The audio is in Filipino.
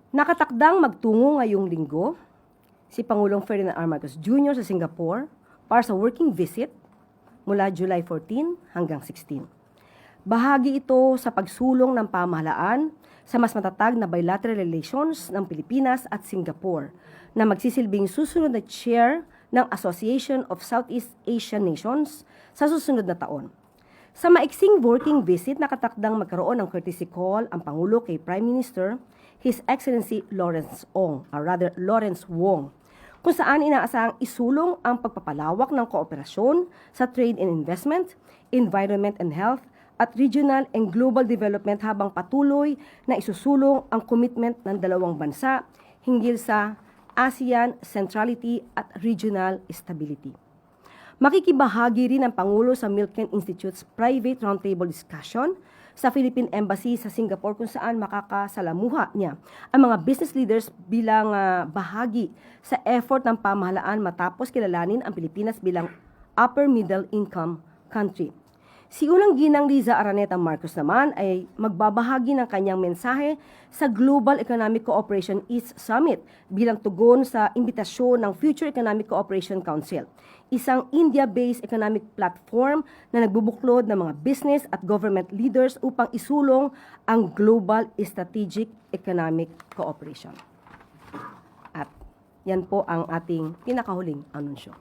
Nakatakdang magtungo ngayong linggo si Pangulong Ferdinand R. Marcos Jr. sa Singapore para sa working visit mula July 14 hanggang 16. Bahagi ito sa pagsulong ng pamahalaan sa mas matatag na bilateral relations ng Pilipinas at Singapore na magsisilbing susunod na chair ng Association of Southeast Asian Nations sa susunod na taon. Sa maiksing working visit, nakatakdang magkaroon ng courtesy call ang Pangulo kay Prime Minister His Excellency Lawrence Wong, kung saan inaasahang isulong ang pagpapalawak ng kooperasyon sa trade and investment, environment and health, at regional and global development habang patuloy na isusulong ang commitment ng dalawang bansa hinggil sa ASEAN centrality at regional stability. Makikibahagi rin ang Pangulo sa Milken Institute's private roundtable discussion sa Philippine Embassy sa Singapore kung saan makakasalamuha niya ang mga business leaders bilang bahagi sa effort ng pamahalaan matapos kilalanin ang Pilipinas bilang upper middle income country. Si Unang Ginang Liza Araneta Marcos naman ay magbabahagi ng kanyang mensahe sa Global Economic Cooperation East Summit bilang tugon sa imbitasyon ng Future Economic Cooperation Council, isang India-based economic platform na nagbubuklod ng mga business at government leaders upang isulong ang global strategic economic cooperation. At yan po ang ating pinakahuling anunsyo.